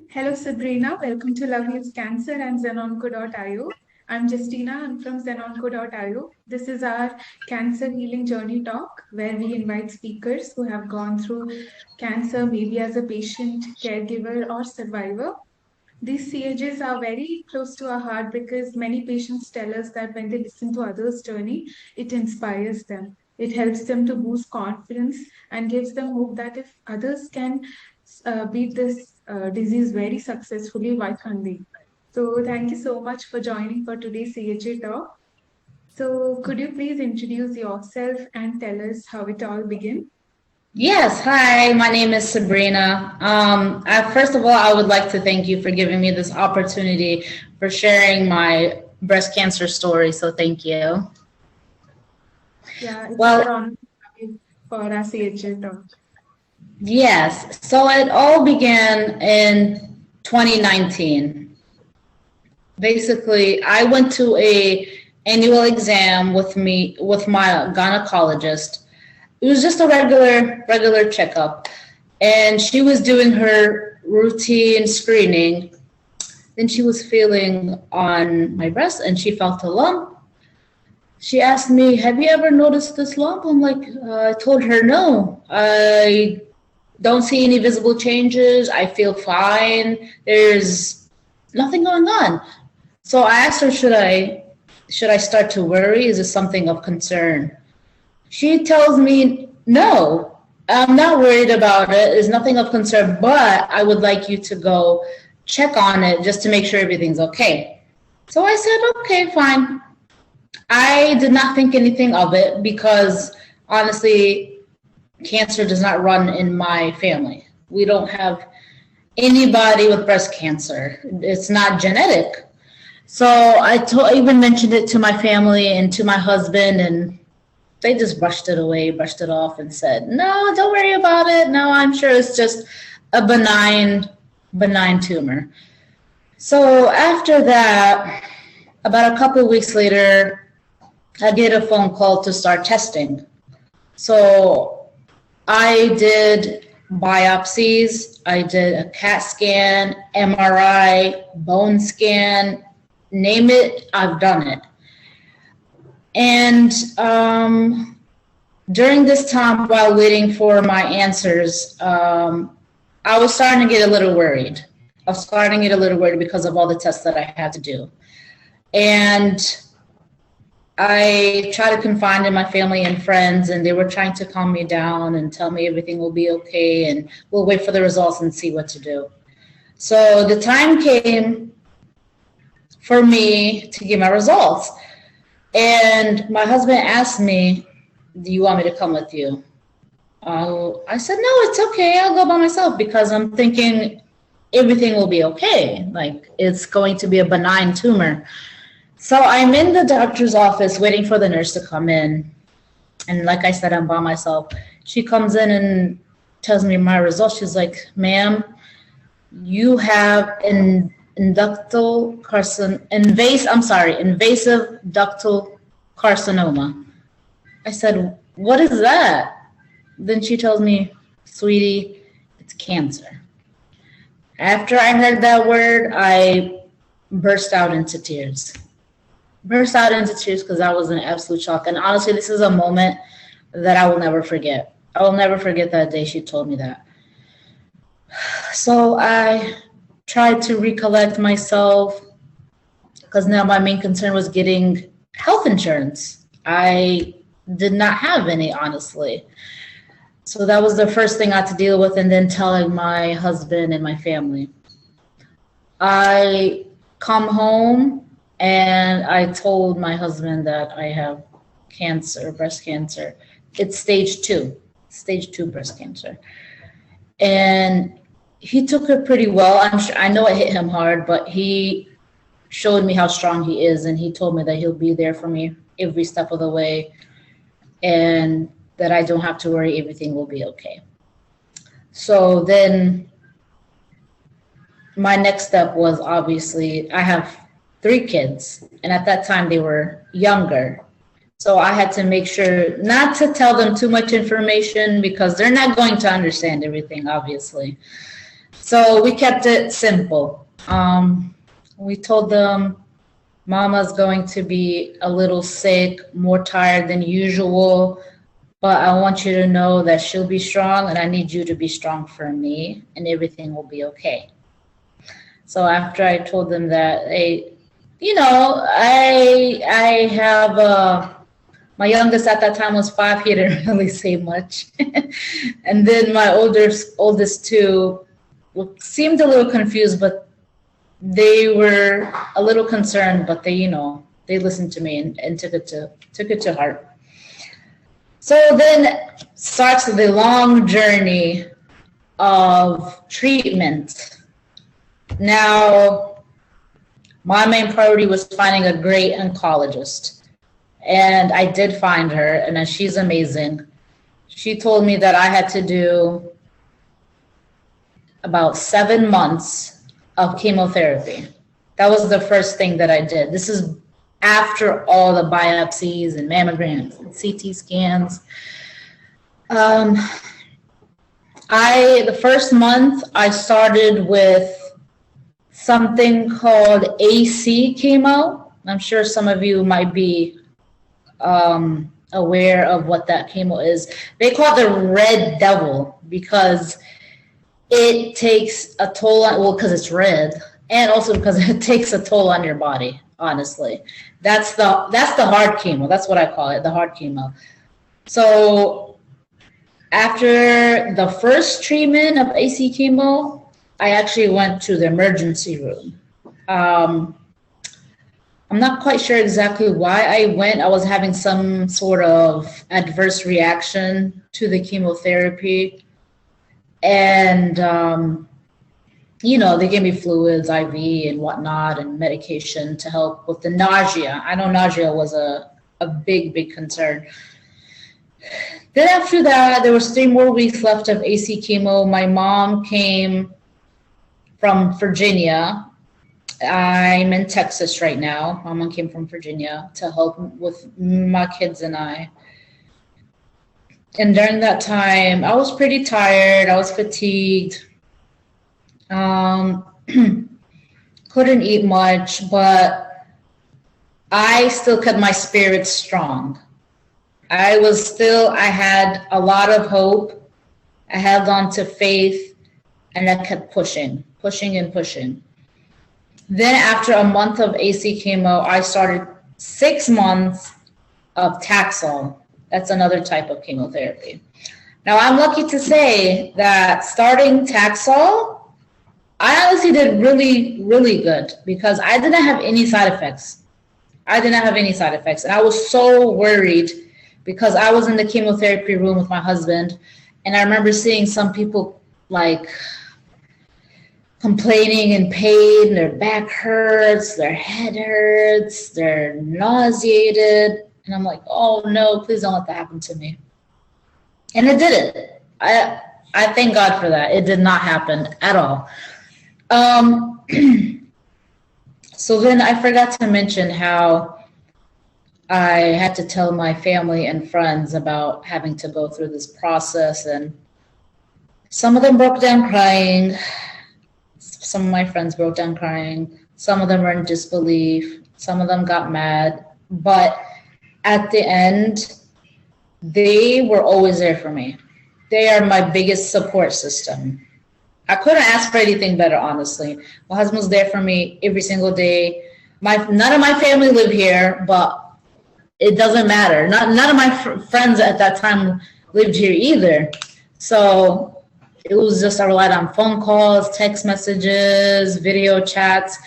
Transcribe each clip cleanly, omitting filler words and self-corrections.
Hello, Sabrina. Welcome to Love Heals Cancer and ZenOnco.io. I'm Justina. I'm from ZenOnco.io. This is our cancer healing journey talk where we invite speakers who have gone through cancer, maybe as a patient, caregiver, or survivor. These CHs are very close to our heart because many patients tell us that when they listen to others' journey, it inspires them. It helps them to boost confidence and gives them hope that if others can beat this disease very successfully, why can't they? So, thank you so much for joining for today's CHA talk. So, could you please introduce yourself and tell us how it all began? Yes, hi, my name is Sabrina. First of all, I would like to thank you for giving me this opportunity for sharing my breast cancer story. So, thank you. Yeah, it's Well, our honor for our CHA talk. yes, so it all began in 2019. Basically, I went to a annual exam with my gynecologist. It was just a regular checkup, and she was doing her routine screening. Then she was feeling on my breast and she felt a lump. She asked me, "Have you ever noticed this lump?" I'm like, I told her, "No, I don't see any visible changes. I feel fine. There's nothing going on." So I asked her, should I start to worry? Is this something of concern? She tells me, "No, I'm not worried about it. It's nothing of concern, but I would like you to go check on it just to make sure everything's okay." So I said, "Okay, fine." I did not think anything of it because honestly, cancer does not run in my family. We don't have anybody with breast cancer. It's not genetic. So even mentioned it to my family and to my husband, and they just brushed it away, brushed it off, and said, "No, don't worry about it. No, I'm sure it's just a benign tumor." So after that, about a couple of weeks later, I get a phone call to start testing. So I did biopsies, I did a CAT scan, MRI, bone scan, name it, I've done it. And during this time, while waiting for my answers, I was starting to get a little worried. I was starting to get a little worried because of all the tests that I had to do. And I tried to confide in my family and friends, and they were trying to calm me down and tell me everything will be okay, and we'll wait for the results and see what to do. So the time came for me to get my results. And my husband asked me, "Do you want me to come with you?" I said, "No, it's okay. I'll go by myself," because I'm thinking everything will be okay. Like, it's going to be a benign tumor. So I'm in the doctor's office waiting for the nurse to come in. And like I said, I'm by myself. She comes in and tells me my results. She's like, "Ma'am, you have invasive ductal carcinoma." I said, "What is that?" Then she tells me, "Sweetie, it's cancer." After I heard that word, I burst out into tears. Because I was in absolute shock. And honestly, this is a moment that I will never forget. I will never forget that day she told me that. So I tried to recollect myself, because now my main concern was getting health insurance. I did not have any, honestly. So that was the first thing I had to deal with, and then telling my husband and my family. I come home and I told my husband that I have cancer, breast cancer. It's stage 2 breast cancer. And he took it pretty well. I know it hit him hard, but he showed me how strong he is, and he told me that he'll be there for me every step of the way, and that I don't have to worry, everything will be okay. So then my next step was, obviously, I have 3 kids, and at that time they were younger. So I had to make sure not to tell them too much information because they're not going to understand everything, obviously. So we kept it simple. We told them Mama's going to be a little sick, more tired than usual, but I want you to know that she'll be strong and I need you to be strong for me and everything will be okay. So after I told them that, I have my youngest at that time was 5. He didn't really say much, and then my oldest two seemed a little confused, but they were a little concerned. But they listened to me and took it to heart. So then starts the long journey of treatment. Now, my main priority was finding a great oncologist. And I did find her, and she's amazing. She told me that I had to do about 7 months of chemotherapy. That was the first thing that I did. This is after all the biopsies and mammograms and CT scans. The first month I started with something called AC chemo. I'm sure some of you might be aware of what that chemo is. They call it the red devil because it takes a toll on, well, because it's red, and also because it takes a toll on your body, honestly. That's the hard chemo. That's what I call it, the hard chemo. So after the first treatment of AC chemo, I actually went to the emergency room. I'm not quite sure exactly why I went. I was having some sort of adverse reaction to the chemotherapy. And, they gave me fluids, IV and whatnot, and medication to help with the nausea. I know nausea was a big, big concern. Then after that, there was 3 more weeks left of AC chemo. My mom came from Virginia. I'm in Texas right now. My mom came from Virginia to help with my kids and I. And during that time, I was pretty tired. I was fatigued. Couldn't eat much, but I still kept my spirits strong. I had a lot of hope. I held on to faith, and I kept pushing. Then after a month of AC chemo, I started 6 months of Taxol. That's another type of chemotherapy. Now, I'm lucky to say that starting Taxol, I honestly did really, really good because I didn't have any side effects. And I was so worried because I was in the chemotherapy room with my husband, and I remember seeing some people like complaining in pain, their back hurts, their head hurts, they're nauseated. And I'm like, oh no, please don't let that happen to me. And it didn't. I thank God for that. It did not happen at all. So then I forgot to mention how I had to tell my family and friends about having to go through this process, and some of them broke down crying. Some of my friends broke down crying. Some of them were in disbelief. Some of them got mad. But at the end, they were always there for me. They are my biggest support system. I couldn't ask for anything better, honestly. My husband's there for me every single day. None of my family live here, but it doesn't matter. None of my friends at that time lived here either. So it was just, I relied on phone calls, text messages, video chats.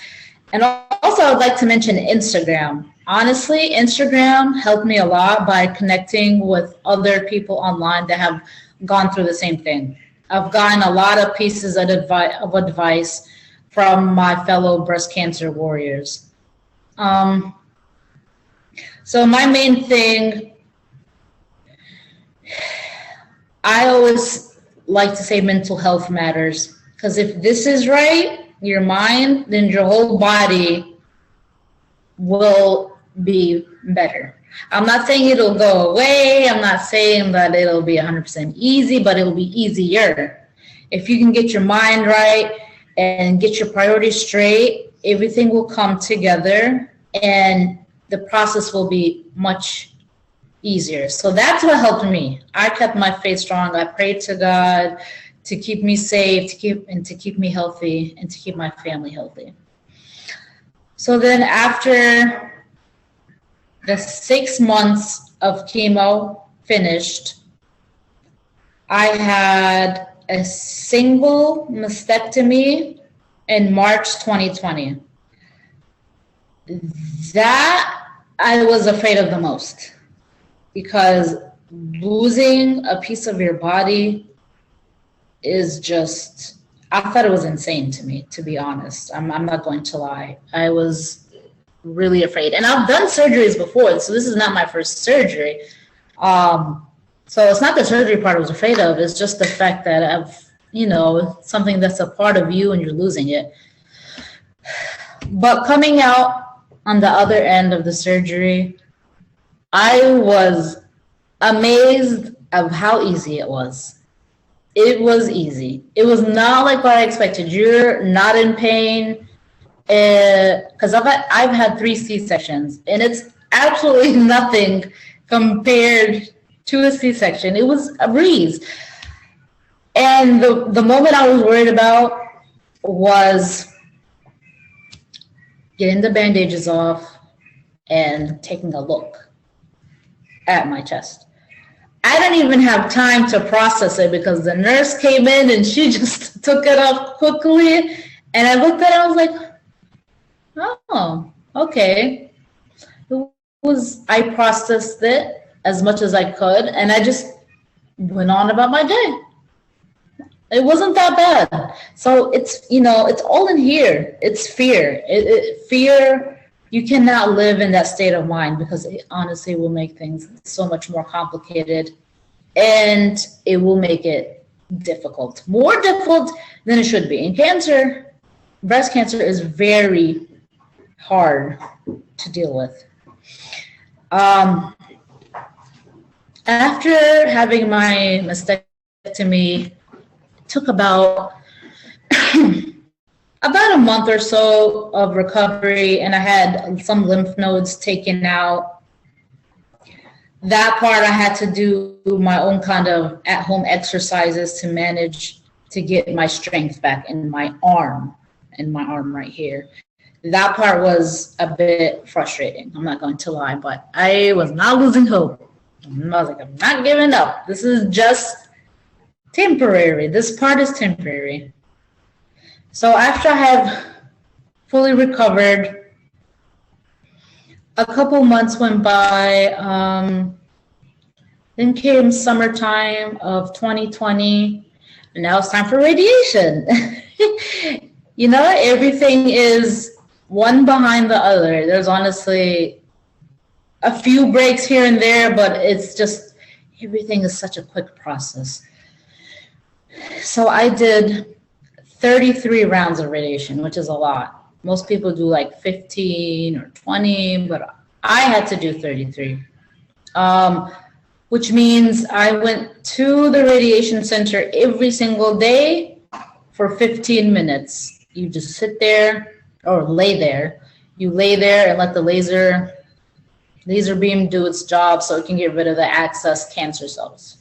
And also I would like to mention Instagram. Honestly, Instagram helped me a lot by connecting with other people online that have gone through the same thing. I've gotten a lot of pieces of advice from my fellow breast cancer warriors. So my main thing, I always like to say mental health matters, because if this is right, your mind, then your whole body will be better. I'm not saying it'll go away. I'm not saying that it'll be 100% easy, but it'll be easier. if you can get your mind right and get your priorities straight, everything will come together and the process will be much easier. So that's what helped me. I kept my faith strong. I prayed to God to keep me safe, to keep me healthy, and to keep my family healthy. So then after the 6 months of chemo finished, I had a single mastectomy in March 2020. That I was afraid of the most, because losing a piece of your body is just, I thought it was insane to me, to be honest. I'm not going to lie. I was really afraid. And I've done surgeries before, so this is not my first surgery. So it's not the surgery part I was afraid of, it's just the fact that I've, something that's a part of you and you're losing it. But coming out on the other end of the surgery, I was amazed of how easy it was. It was easy. It was not like what I expected. You're not in pain. Because I've had 3 C-sections, and it's absolutely nothing compared to a C-section. It was a breeze. And the moment I was worried about was getting the bandages off and taking a look at my chest. I didn't even have time to process it because the nurse came in and she just took it off quickly. And I looked at it, I was like, oh, okay. I processed it as much as I could, and I just went on about my day. It wasn't that bad. So it's, it's all in here. It's fear. Fear, you cannot live in that state of mind because it honestly will make things so much more complicated, and it will make it difficult, more difficult than it should be. And cancer, breast cancer is very hard to deal with. After having my mastectomy, it took about a month or so of recovery, and I had some lymph nodes taken out. That part I had to do my own kind of at-home exercises to manage to get my strength back in my arm right here. That part was a bit frustrating. I'm not going to lie, but I was not losing hope. I was like, I'm not giving up. This is just temporary. This part is temporary. So after I have fully recovered, a couple months went by. Then came summertime of 2020, and now it's time for radiation. Everything is one behind the other. There's honestly a few breaks here and there, but it's just, everything is such a quick process. So I did 33 rounds of radiation, which is a lot. Most people do like 15 or 20, but I had to do 33. Which means I went to the radiation center every single day for 15 minutes. You just sit there or lay there. You lay there and let the laser beam do its job so it can get rid of the excess cancer cells.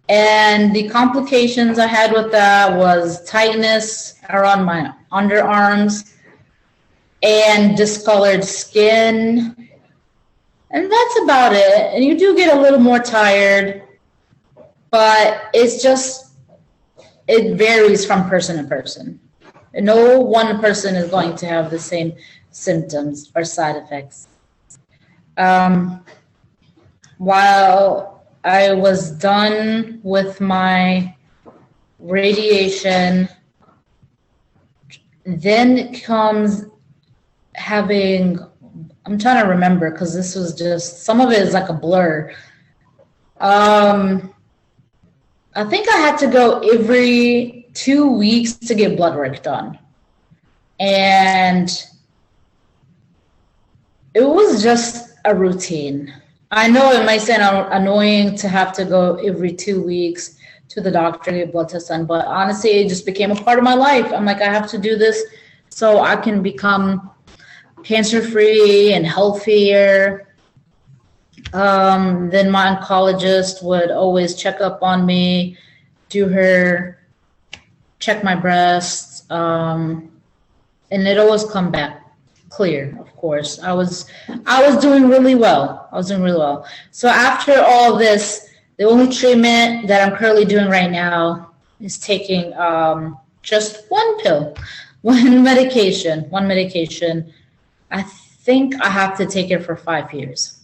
And the complications I had with that was tightness around my underarms and discolored skin. And that's about it. And you do get a little more tired, but it varies from person to person. No one person is going to have the same symptoms or side effects. While I was done with my radiation, then comes having, I'm trying to remember because this was just, some of it is like a blur. I think I had to go every 2 weeks to get blood work done. And it was just a routine. I know it might sound annoying to have to go every 2 weeks to the doctor, get blood tests done. But honestly, it just became a part of my life. I'm like, I have to do this so I can become cancer-free and healthier. Then my oncologist would always check up on me, check my breasts, and it always come back clear. Of course, I was doing really well. So after all this, the only treatment that I'm currently doing right now is taking just one pill, one medication. I think I have to take it for 5 years.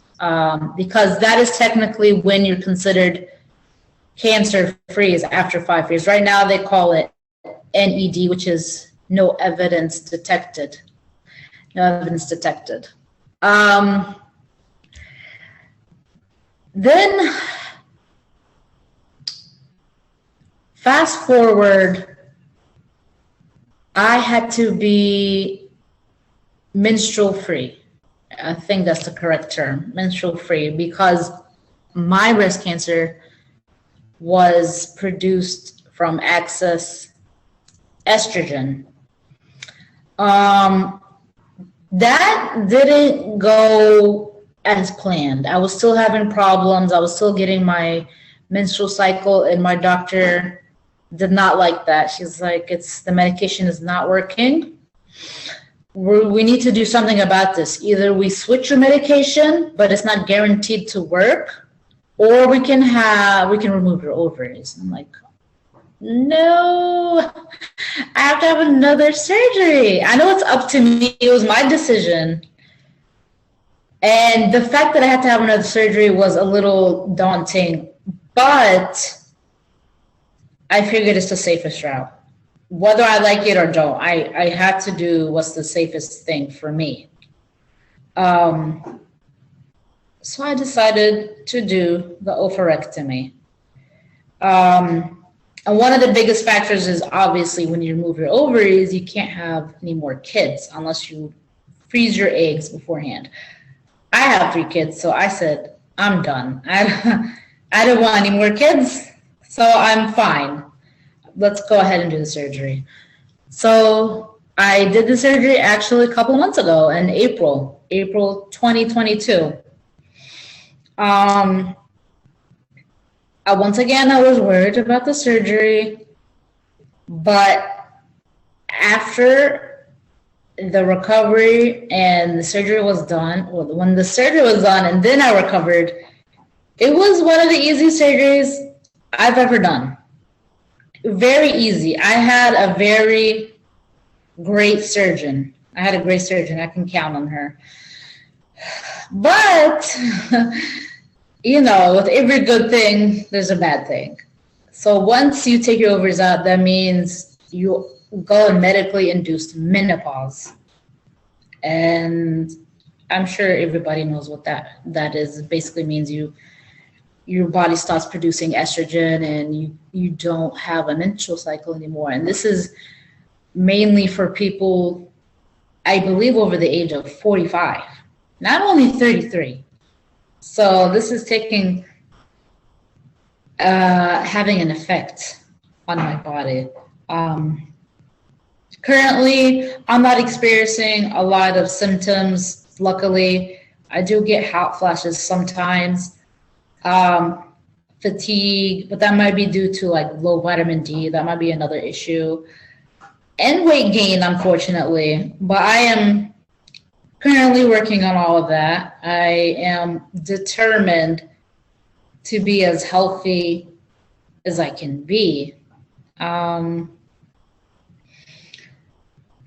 Because that is technically when you're considered cancer-free, is after 5 years. Right now they call it NED, which is no evidence detected. Then fast forward, I had to be menstrual-free. I think that's the correct term, menstrual-free, because my breast cancer was produced from excess estrogen. That didn't go as planned. I was still having problems. I was still getting my menstrual cycle, and my doctor did not like that. She's like, the medication is not working. We need to do something about this. Either we switch your medication, but it's not guaranteed to work, or we can remove your ovaries. I'm like, no, I have to have another surgery. I know it's up to me. It was my decision. And the fact that I had to have another surgery was a little daunting, but I figured it's the safest route. Whether I like it or don't, I had to do what's the safest thing for me. So I decided to do the oophorectomy. And one of the biggest factors is obviously when you remove your ovaries, you can't have any more kids unless you freeze your eggs beforehand. I have 3 kids, so I said, I'm done. I don't want any more kids, so I'm fine. Let's go ahead and do the surgery. So I did the surgery actually a couple of months ago in April 2022. Once again, I was worried about the surgery, but after the recovery and the surgery was done, when the surgery was done and then I recovered, it was one of the easiest surgeries I've ever done. Very easy. I had a very great surgeon. I can count on her. But, with every good thing, there's a bad thing. So once you take your ovaries out, that means you go in medically induced menopause. And I'm sure everybody knows what that is. It basically means your body stops producing estrogen and you don't have a menstrual cycle anymore. And this is mainly for people, I believe, over the age of 45, not only 33. So this is having an effect on my body. Currently, I'm not experiencing a lot of symptoms. Luckily, I do get hot flashes sometimes. Fatigue, but that might be due to like low vitamin D. That might be another issue. And weight gain, unfortunately. But I am currently working on all of that. I am determined to be as healthy as I can be. And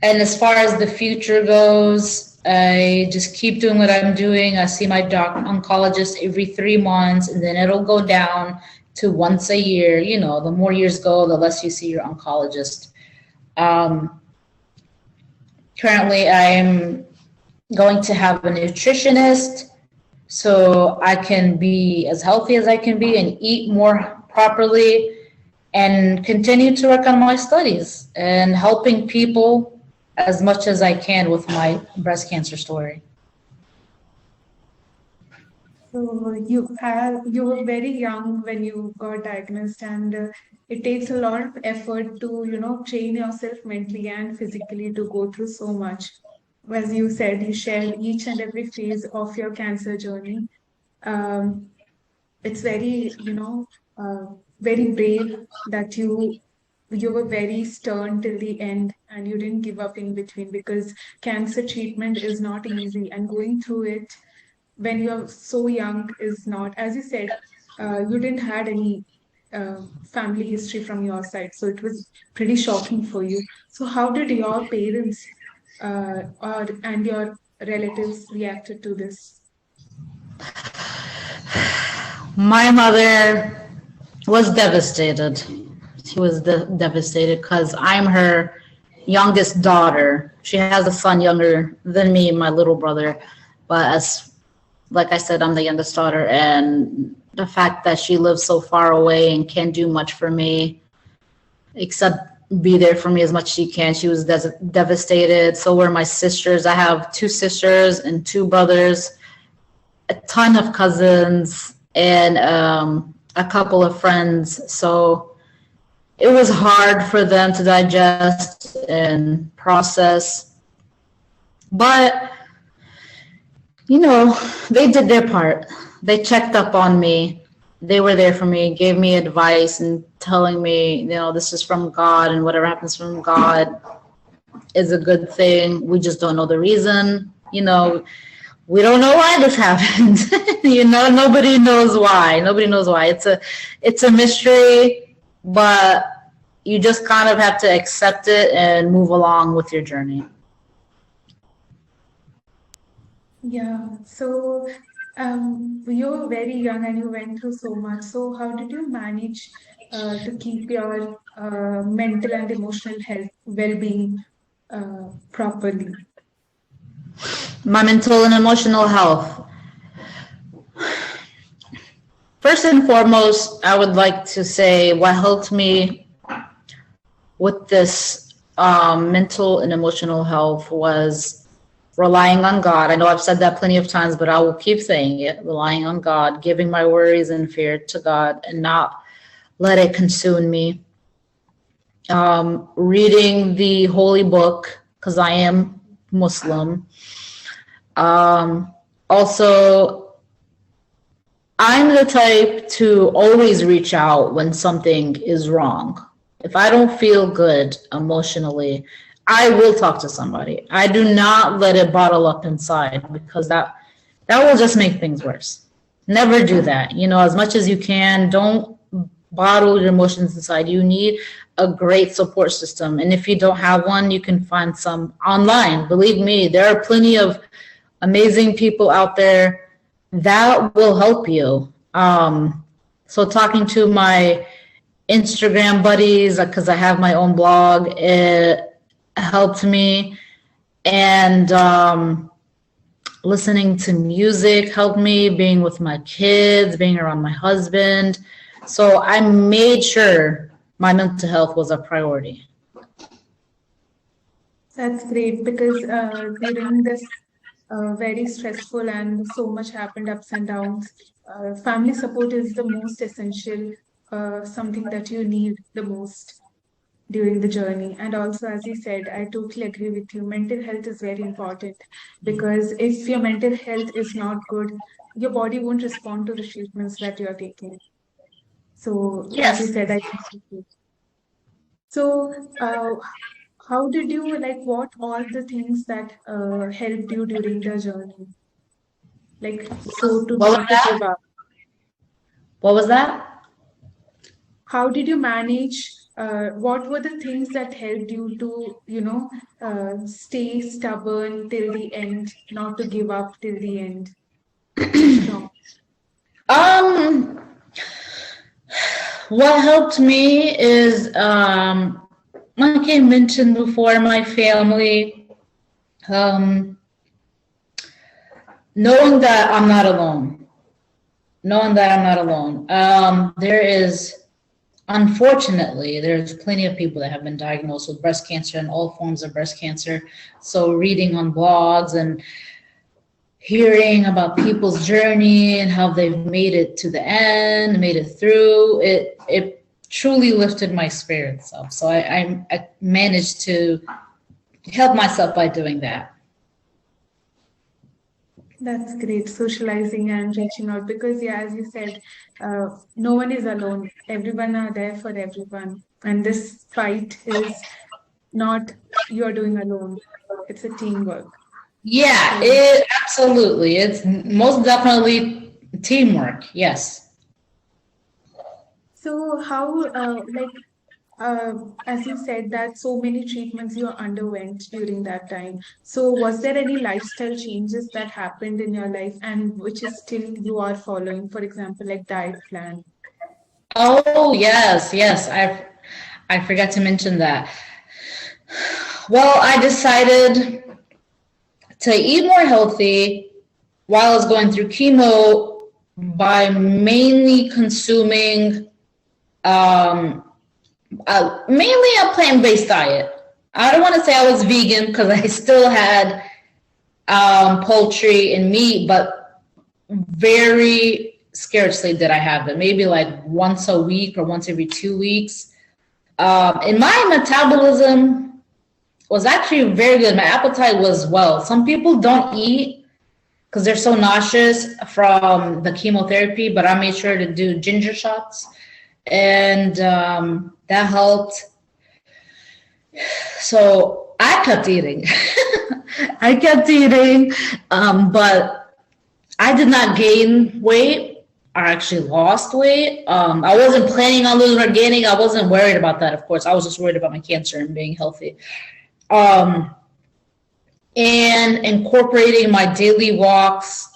as far as the future goes, I just keep doing what I'm doing. I see my oncologist every 3 months, and then it'll go down to once a year. The more years go, the less you see your oncologist. Currently, I'm going to have a nutritionist so I can be as healthy as I can be and eat more properly and continue to work on my studies and helping people as much as I can with my breast cancer story. So you were very young when you got diagnosed, and it takes a lot of effort to train yourself mentally and physically to go through so much. As you said, you shared each and every phase of your cancer journey. Um, it's very very brave that you were very stern till the end and you didn't give up in between, because cancer treatment is not easy, and going through it when you're so young is not, as you said, you didn't had any family history from your side, so it was pretty shocking for you. So how did your parents and your relatives reacted to this? My mother was devastated. She was devastated because I'm her youngest daughter. She has a son younger than me, my little brother. But as like I said, I'm the youngest daughter, and the fact that she lives so far away and can't do much for me except be there for me as much as she can. She was devastated. So were my sisters. I have two sisters and two brothers, a ton of cousins, and a couple of friends. So it was hard for them to digest and process. But, they did their part. They checked up on me. They were there for me, gave me advice and telling me, this is from God, and whatever happens from God is a good thing. We just don't know the reason. We don't know why this happened. Nobody knows why. Nobody knows why. It's a mystery, but you just kind of have to accept it and move along with your journey. Yeah, so you were very young and you went through so much. So how did you manage to keep your mental and emotional health well-being properly? My mental and emotional health. First and foremost, I would like to say what helped me with this mental and emotional health was relying on God. I know I've said that plenty of times, but I will keep saying it. Relying on God, giving my worries and fear to God and not let it consume me. Reading the holy book, because I am Muslim. Also, I'm the type to always reach out when something is wrong. If I don't feel good emotionally, I will talk to somebody. I do not let it bottle up inside, because that will just make things worse. Never do that. As much as you can, don't bottle your emotions inside. You need a great support system. And if you don't have one, you can find some online. Believe me, there are plenty of amazing people out there that will help you. So talking to my Instagram buddies, because I have my own blog, it helped me. And listening to music helped me, being with my kids, being around my husband. So I made sure my mental health was a priority. That's great, because during this very stressful and so much happened ups and downs, family support is the most essential, something that you need the most during the journey. And also, as you said, I totally agree with you. Mental health is very important, because if your mental health is not good, your body won't respond to the treatments that you're taking. So, as you Yes. said, I agree with you. So, how did you like what all the things that helped you during the journey? Like, so to What was not to give that? up. What was that? How did you manage? What were the things that helped you to, stay stubborn till the end, not to give up till the end, be strong? Um, what helped me is, like I mentioned before, my family, um, knowing that I'm not alone. Knowing that I'm not alone. Unfortunately, there's plenty of people that have been diagnosed with breast cancer and all forms of breast cancer. So reading on blogs and hearing about people's journey and how they've made it to the end, made it through, it truly lifted my spirits up. So I managed to help myself by doing that. That's great, socializing and reaching out because, yeah, as you said, no one is alone. Everyone are there for everyone. And this fight is not you're doing alone, it's a teamwork. Yeah, So, it absolutely. It's most definitely teamwork. Yes. so how, as you said, that so many treatments you underwent during that time. So, was there any lifestyle changes that happened in your life and which is still you are following? For example, like diet plan. Oh, yes, yes. I forgot to mention that. Well, I decided to eat more healthy while I was going through chemo by mainly consuming mainly a plant-based diet. I don't want to say I was vegan because I still had poultry and meat, but very scarcely did I have it. Maybe like once a week or once every 2 weeks. And my metabolism was actually very good. My appetite was well. Some people don't eat because they're so nauseous from the chemotherapy, but I made sure to do ginger shots, and that helped. So I kept eating. I kept eating, but I did not gain weight. I actually lost weight. I wasn't planning on losing or gaining. I wasn't worried about that, of course. I was just worried about my cancer and being healthy. Um, and incorporating my daily walks.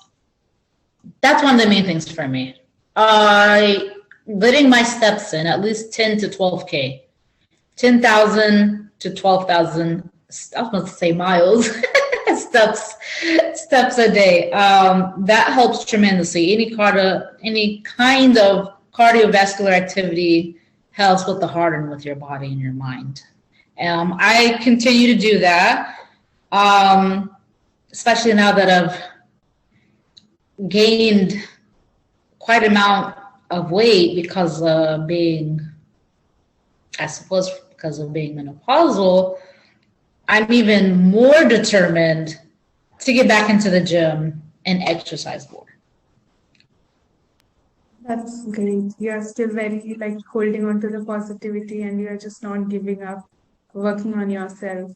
That's one of the main things for me. Letting my steps in at least 10 to 12K, 10,000 to 12,000. I was going to say miles, steps a day. That helps tremendously. Any kind of cardiovascular activity helps with the heart and with your body and your mind. I continue to do that, especially now that I've gained quite an amount of weight because of being, I suppose, because of being menopausal. I'm even more determined to get back into the gym and exercise more. That's great. You are still very like holding on to the positivity and you are just not giving up, working on yourself.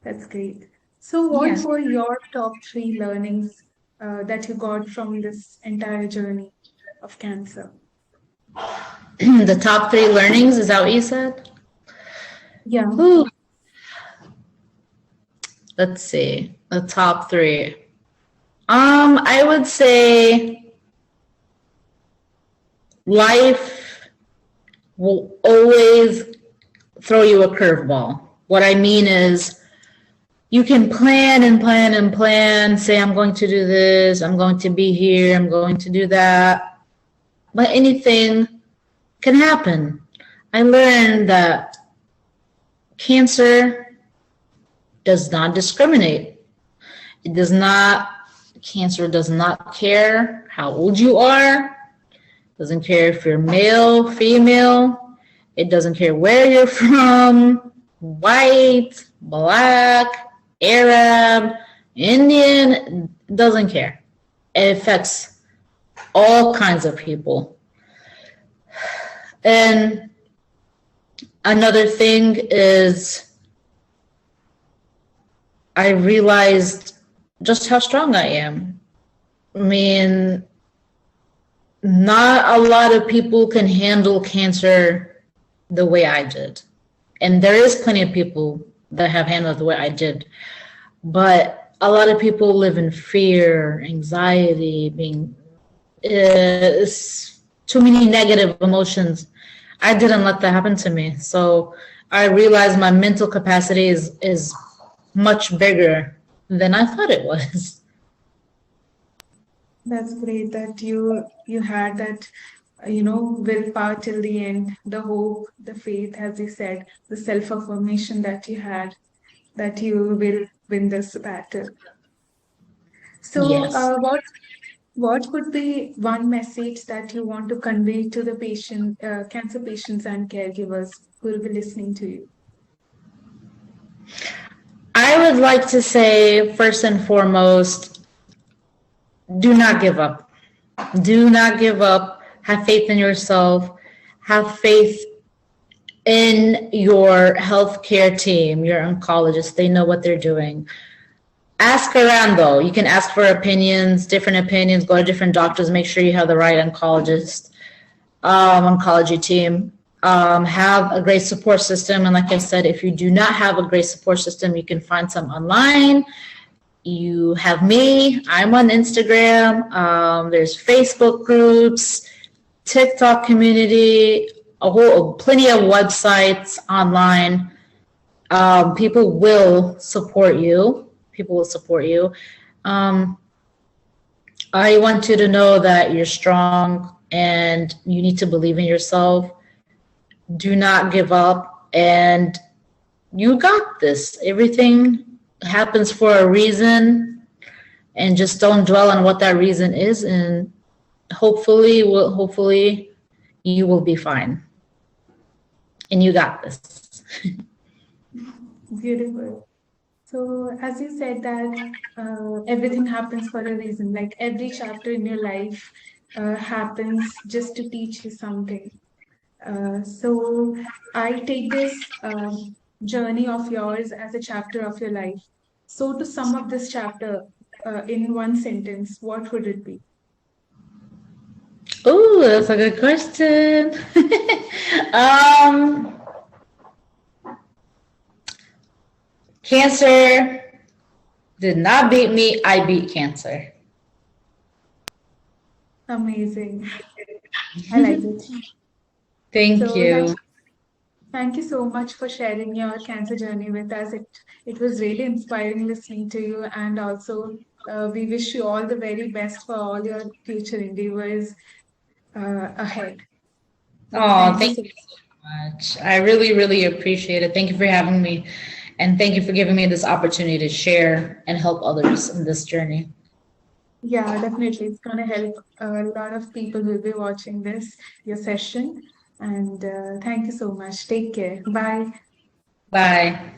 That's great. So, what Yes. were your top three learnings that you got from this entire journey of cancer? The top three learnings, is that what you said? Yeah. Ooh. Let's see. The top three. I would say life will always throw you a curveball. What I mean is you can plan and plan and plan, say, I'm going to do this, I'm going to be here, I'm going to do that. But anything can happen. I learned that cancer does not discriminate. Cancer does not care how old you are, doesn't care if you're male, female, it doesn't care where you're from, white, black, Arab, Indian, doesn't care. It affects all kinds of people. And another thing is I realized just how strong I am. I mean, not a lot of people can handle cancer the way I did. And there is plenty of people that have handled it the way I did. But a lot of people live in fear, anxiety, too many negative emotions. I didn't let that happen to me. So I realized my mental capacity is much bigger than I thought it was. That's great that you had that willpower till the end, the hope, the faith, as you said, the self-affirmation that you had that you will win this battle. So, Yes. what would be one message that you want to convey to the cancer patients and caregivers who will be listening to you? I would like to say, first and foremost, do not give up. Do not give up. Have faith in yourself. Have faith in your healthcare team, your oncologist. They know what they're doing. Ask around though. You can ask for opinions, different opinions, go to different doctors, make sure you have the right oncologist, oncology team. Have a great support system. And like I said, if you do not have a great support system, you can find some online. You have me. I'm on Instagram. There's Facebook groups, TikTok community, plenty of websites online. People will support you. People will support you. Um, I want you to know that you're strong and you need to believe in yourself. Do not give up, and you got this. Everything happens for a reason, and just don't dwell on what that reason is, and hopefully you will be fine. And you got this. Beautiful. So, as you said that everything happens for a reason, like every chapter in your life happens just to teach you something. So, I take this journey of yours as a chapter of your life. So, to sum up this chapter in one sentence, what would it be? Oh, that's a good question. um, Cancer did not beat me. I beat cancer. Amazing. I like it. Thank So, you. thank you so much for sharing your cancer journey with us. It was really inspiring listening to you, and also we wish you all the very best for all your future endeavors ahead. So Oh, thank you thank so you so much. I really, really appreciate it. Thank you for having me. And thank you for giving me this opportunity to share and help others in this journey. Yeah, definitely. It's going to help a lot of people who will be watching your session. And thank you so much. Take care. Bye. Bye.